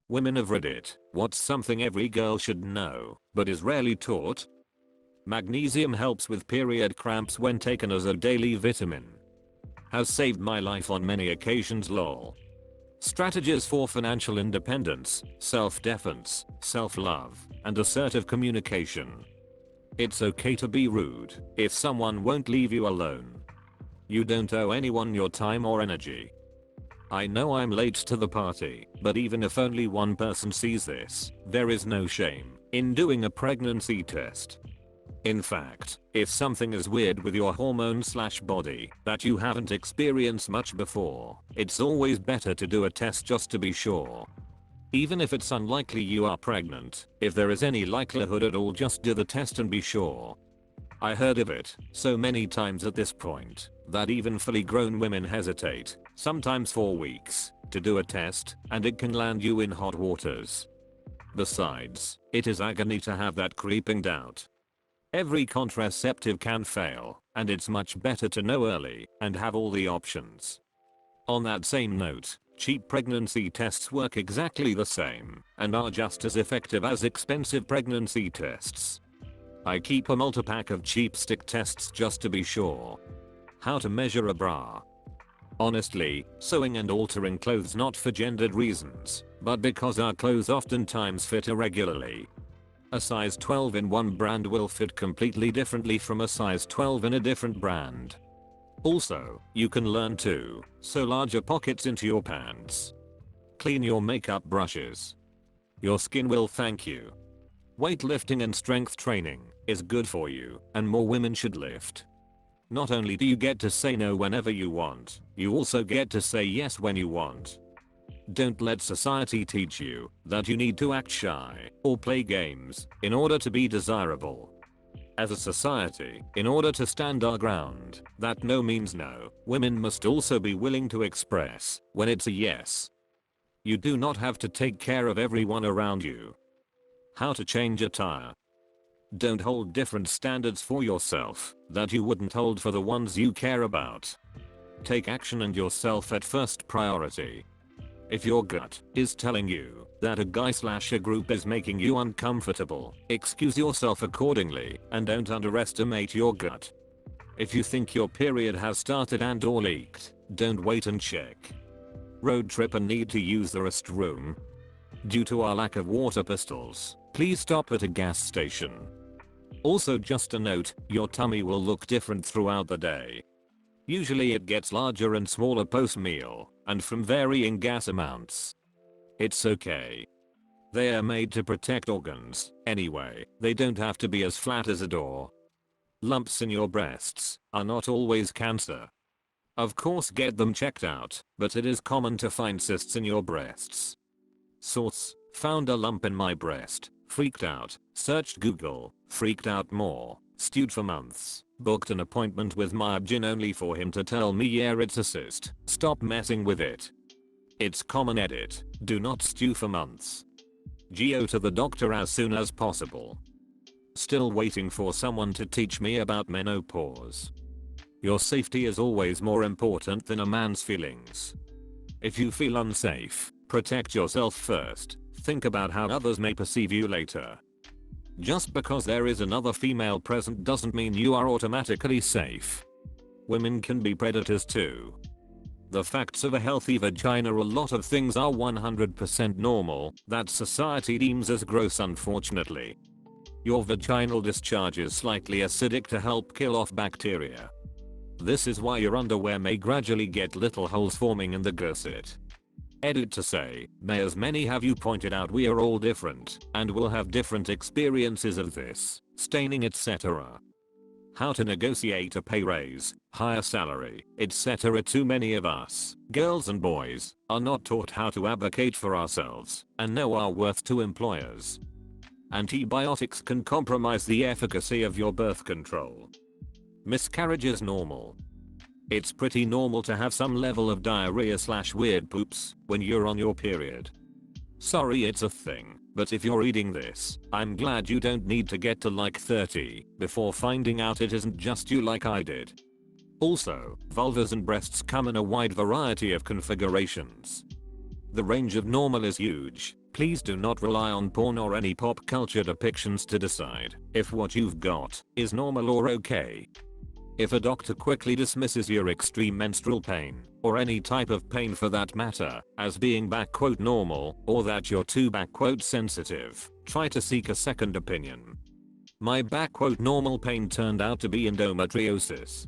Women of Reddit, what's something every girl should know, but is rarely taught? Magnesium helps with period cramps when taken as a daily vitamin. Has saved my life on many occasions lol. Strategies for financial independence, self-defense, self-love, and assertive communication. It's okay to be rude if someone won't leave you alone. You don't owe anyone your time or energy. I know I'm late to the party, but even if only one person sees this, there is no shame in doing a pregnancy test. In fact, if something is weird with your hormone/body that you haven't experienced much before, it's always better to do a test just to be sure. Even if it's unlikely you are pregnant, if there is any likelihood at all, just do the test and be sure. I heard of it so many times at this point that even fully grown women hesitate, sometimes for weeks, to do a test, and it can land you in hot waters. Besides, it is agony to have that creeping doubt. Every contraceptive can fail, and it's much better to know early and have all the options. On that same note, cheap pregnancy tests work exactly the same and are just as effective as expensive pregnancy tests. I keep a multi-pack of cheap stick tests just to be sure. How to measure a bra. Honestly, sewing and altering clothes not for gendered reasons, but because our clothes oftentimes fit irregularly. A size 12 in one brand will fit completely differently from a size 12 in a different brand. Also, you can learn to sew larger pockets into your pants. Clean your makeup brushes. Your skin will thank you. Weightlifting and strength training is good for you, and more women should lift. Not only do you get to say no whenever you want, you also get to say yes when you want. Don't let society teach you that you need to act shy or play games in order to be desirable. As a society, in order to stand our ground, that no means no, women must also be willing to express when it's a yes. You do not have to take care of everyone around you. How to change a tire. Don't hold different standards for yourself that you wouldn't hold for the ones you care about. Take action and yourself at first priority. If your gut is telling you that a guy/a group is making you uncomfortable, excuse yourself accordingly and don't underestimate your gut. If you think your period has started and or leaked, don't wait and check. Road trip and need to use the restroom. Due to our lack of water pistols, please stop at a gas station. Also, just a note, your tummy will look different throughout the day. Usually it gets larger and smaller post-meal, and from varying gas amounts. It's okay. They are made to protect organs, anyway, they don't have to be as flat as a door. Lumps in your breasts are not always cancer. Of course, get them checked out, but it is common to find cysts in your breasts. Source: found a lump in my breast, freaked out, searched Google, freaked out more, stewed for months, booked an appointment with my obgyn only for him to tell me yeah it's a cyst, stop messing with it. It's common edit, do not stew for months. Go to the doctor as soon as possible. Still waiting for someone to teach me about menopause. Your safety is always more important than a man's feelings. If you feel unsafe, protect yourself first, think about how others may perceive you later. Just because there is another female present doesn't mean you are automatically safe. Women can be predators too. The facts of a healthy vagina: a lot of things are 100% normal that society deems as gross, unfortunately. Your vaginal discharge is slightly acidic to help kill off bacteria. This is why your underwear may gradually get little holes forming in the gusset. Edit to say, may as many have you pointed out we are all different and will have different experiences of this, staining, etc. How to negotiate a pay raise, higher salary, etc. Too many of us, girls and boys, are not taught how to advocate for ourselves and know our worth to employers. Antibiotics can compromise the efficacy of your birth control. Miscarriage is normal. It's pretty normal to have some level of diarrhea/weird poops when you're on your period. Sorry it's a thing, but if you're reading this, I'm glad you don't need to get to like 30 before finding out it isn't just you like I did. Also, vulvas and breasts come in a wide variety of configurations. The range of normal is huge. Please do not rely on porn or any pop culture depictions to decide if what you've got is normal or okay. If a doctor quickly dismisses your extreme menstrual pain, or any type of pain for that matter, as being "normal" or that you're too "sensitive," try to seek a second opinion. My "normal" pain turned out to be endometriosis.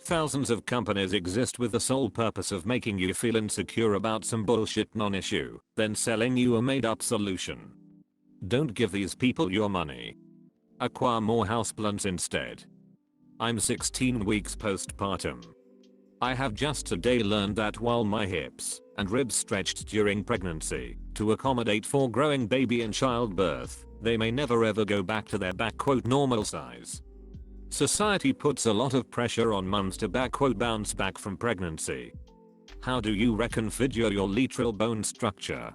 Thousands of companies exist with the sole purpose of making you feel insecure about some bullshit non-issue, then selling you a made-up solution. Don't give these people your money. Acquire more houseplants instead. I'm 16 weeks postpartum. I have just today learned that while my hips and ribs stretched during pregnancy to accommodate for growing baby in childbirth, they may never ever go back to their "normal" size. Society puts a lot of pressure on mums to "bounce back" from pregnancy. How do you reconfigure your lateral bone structure?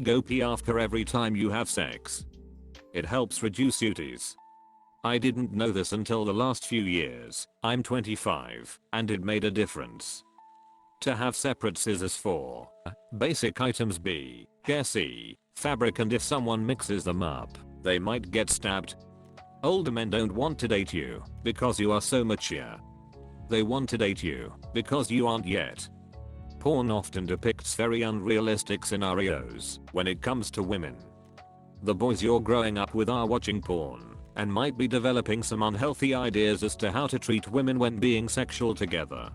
Go pee after every time you have sex. It helps reduce UTIs. I didn't know this until the last few years. I'm 25, and it made a difference. To have separate scissors for basic items B, hair C, fabric, and if someone mixes them up, they might get stabbed. Older men don't want to date you because you are so mature. They want to date you because you aren't yet. Porn often depicts very unrealistic scenarios when it comes to women. The boys you're growing up with are watching porn and might be developing some unhealthy ideas as to how to treat women when being sexual together.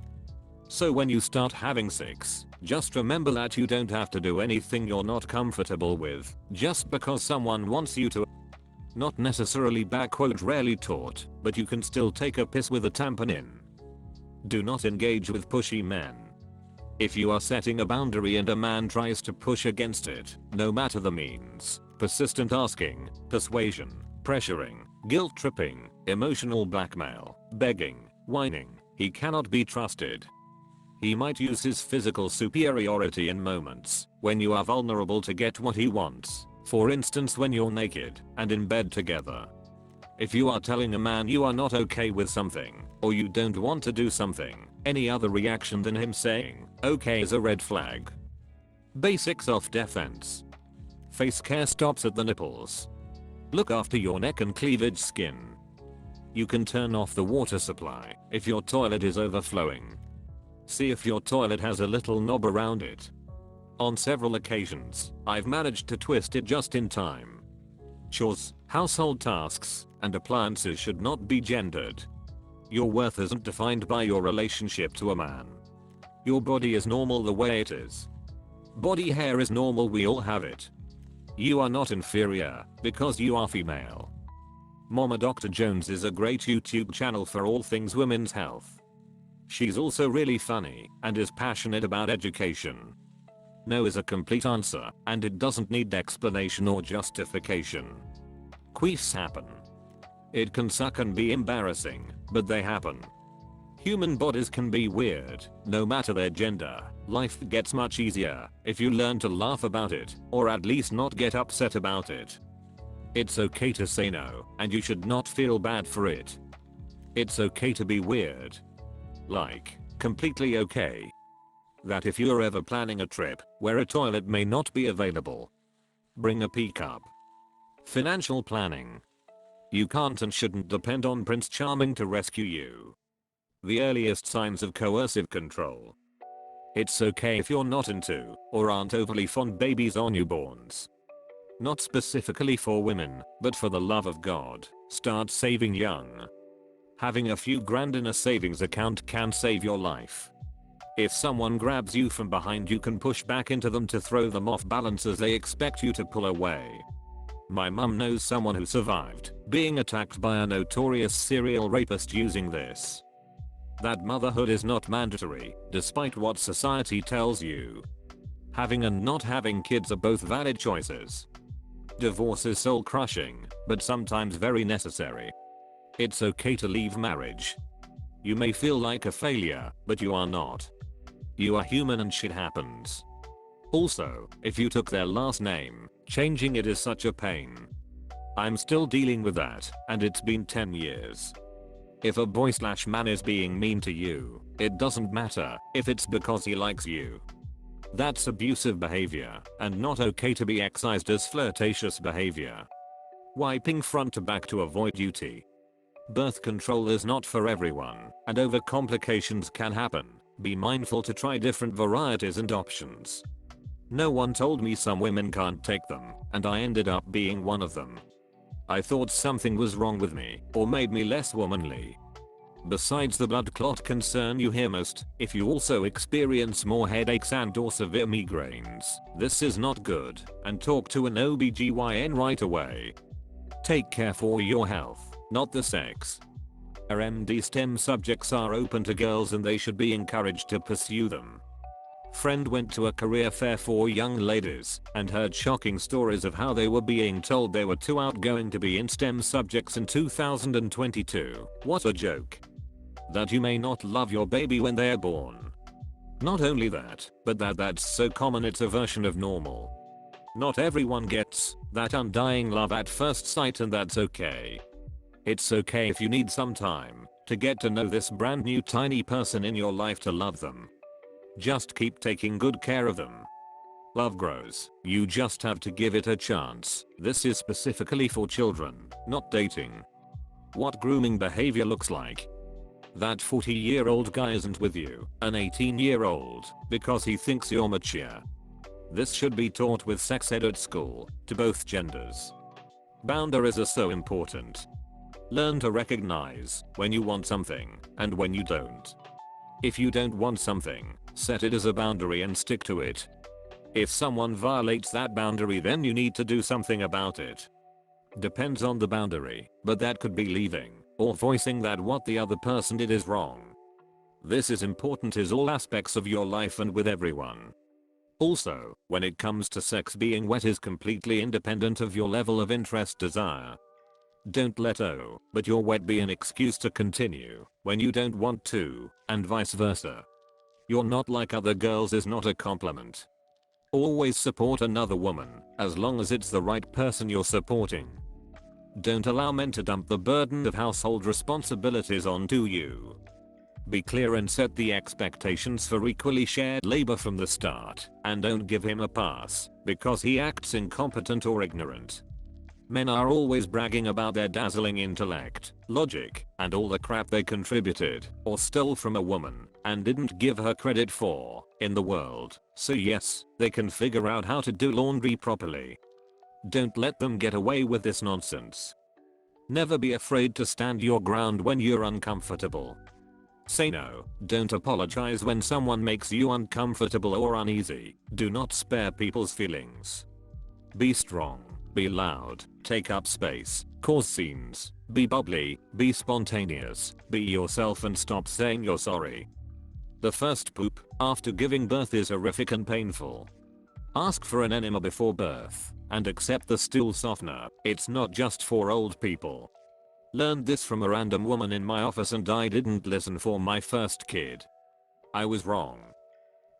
So when you start having sex, just remember that you don't have to do anything you're not comfortable with just because someone wants you to. Not necessarily "rarely taught," but you can still take a piss with a tampon in. Do not engage with pushy men. If you are setting a boundary and a man tries to push against it, no matter the means, persistent asking, persuasion, pressuring, guilt tripping, emotional blackmail, begging, whining, he cannot be trusted. He might use his physical superiority in moments when you are vulnerable to get what he wants, for instance when you're naked and in bed together. If you are telling a man you are not okay with something, or you don't want to do something, any other reaction than him saying okay is a red flag. Basic self-defense. Face care stops at the nipples. Look after your neck and cleavage skin. You can turn off the water supply if your toilet is overflowing. See if your toilet has a little knob around it. On several occasions, I've managed to twist it just in time. Chores, household tasks, and appliances should not be gendered. Your worth isn't defined by your relationship to a man. Your body is normal the way it is. Body hair is normal, we all have it. You are not inferior because you are female. Mama Dr. Jones is a great YouTube channel for all things women's health. She's also really funny and is passionate about education. No is a complete answer, and it doesn't need explanation or justification. Queefs happen. It can suck and be embarrassing, but they happen. Human bodies can be weird, no matter their gender. Life gets much easier if you learn to laugh about it, or at least not get upset about it. It's okay to say no, and you should not feel bad for it. It's okay to be weird. Like, completely okay. That if you're ever planning a trip where a toilet may not be available, bring a pee cup. Financial planning. You can't and shouldn't depend on Prince Charming to rescue you. The earliest signs of coercive control. It's okay if you're not into or aren't overly fond babies or newborns. Not specifically for women, but for the love of God, start saving young. Having a few grand in a savings account can save your life. If someone grabs you from behind, you can push back into them to throw them off balance as they expect you to pull away. My mum knows someone who survived being attacked by a notorious serial rapist using this. That motherhood is not mandatory, despite what society tells you. Having and not having kids are both valid choices. Divorce is soul crushing, but sometimes very necessary. It's okay to leave marriage. You may feel like a failure, but you are not. You are human and shit happens. Also, if you took their last name, changing it is such a pain. I'm still dealing with that, and it's been 10 years. If a boy/man is being mean to you, it doesn't matter if it's because he likes you. That's abusive behavior and not okay to be excised as flirtatious behavior. Wiping front to back to avoid duty. Birth control is not for everyone, and overcomplications can happen. Be mindful to try different varieties and options. No one told me some women can't take them, and I ended up being one of them. I thought something was wrong with me, or made me less womanly. Besides the blood clot concern you hear most, if you also experience more headaches and or severe migraines, this is not good, and talk to an OBGYN right away. Take care for your health, not the sex. RMD STEM subjects are open to girls and they should be encouraged to pursue them. Friend went to a career fair for young ladies and heard shocking stories of how they were being told they were too outgoing to be in STEM subjects in 2022. What a joke. That you may not love your baby when they are born. Not only that, but that's so common it's a version of normal. Not everyone gets that undying love at first sight, and that's okay. It's okay if you need some time to get to know this brand new tiny person in your life to love them. Just keep taking good care of them. Love grows, you just have to give it a chance. This is specifically for children, not dating. What grooming behavior looks like. That 40-year-old guy isn't with you, an 18-year-old, because he thinks you're mature. This should be taught with sex ed at school, to both genders. Boundaries are so important. Learn to recognize when you want something and when you don't. If you don't want something, set it as a boundary and stick to it. If someone violates that boundary, then you need to do something about it. Depends on the boundary, but that could be leaving or voicing that what the other person did is wrong. This is important in all aspects of your life and with everyone. Also, when it comes to sex, being wet is completely independent of your level of interest desire. Don't let "oh, but you're wet" be an excuse to continue when you don't want to, and vice versa. "You're not like other girls" is not a compliment. Always support another woman, as long as it's the right person you're supporting. Don't allow men to dump the burden of household responsibilities onto you. Be clear and set the expectations for equally shared labor from the start, and don't give him a pass because he acts incompetent or ignorant. Men are always bragging about their dazzling intellect, logic, and all the crap they contributed or stole from a woman and didn't give her credit for in the world, so yes, they can figure out how to do laundry properly. Don't let them get away with this nonsense. Never be afraid to stand your ground when you're uncomfortable. Say no, don't apologize when someone makes you uncomfortable or uneasy. Do not spare people's feelings. Be strong, be loud, take up space, cause scenes, be bubbly, be spontaneous, be yourself, and stop saying you're sorry. The first poop after giving birth is horrific and painful. Ask for an enema before birth and accept the stool softener. It's not just for old people. Learned this from a random woman in my office and I didn't listen for my first kid. I was wrong.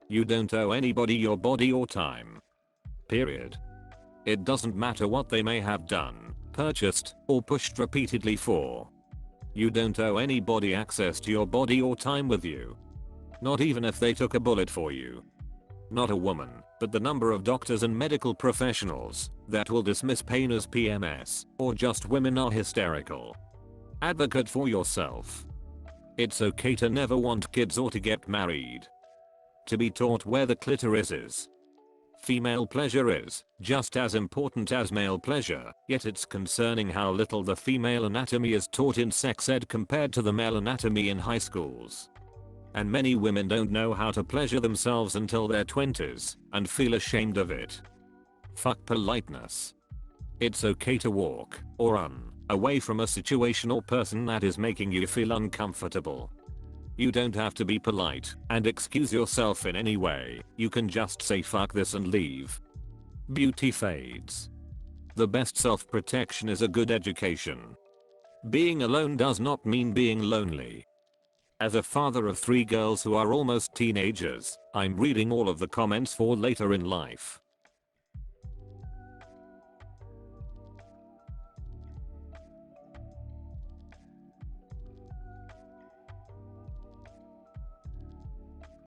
You don't owe anybody your body or time. Period. It doesn't matter what they may have done, purchased, or pushed repeatedly for. You don't owe anybody access to your body or time with you. Not even if they took a bullet for you. Not a woman, but the number of doctors and medical professionals that will dismiss pain as PMS, or just women are hysterical. Advocate for yourself. It's okay to never want kids or to get married. To be taught where the clitoris is. Female pleasure is just as important as male pleasure, yet it's concerning how little the female anatomy is taught in sex ed compared to the male anatomy in high schools. And many women don't know how to pleasure themselves until their 20s and feel ashamed of it. Fuck politeness. It's okay to walk or run away from a situation or person that is making you feel uncomfortable. You don't have to be polite and excuse yourself in any way. You can just say fuck this and leave. Beauty fades. The best self-protection is a good education. Being alone does not mean being lonely. As a father of 3 girls who are almost teenagers, I'm reading all of the comments for later in life.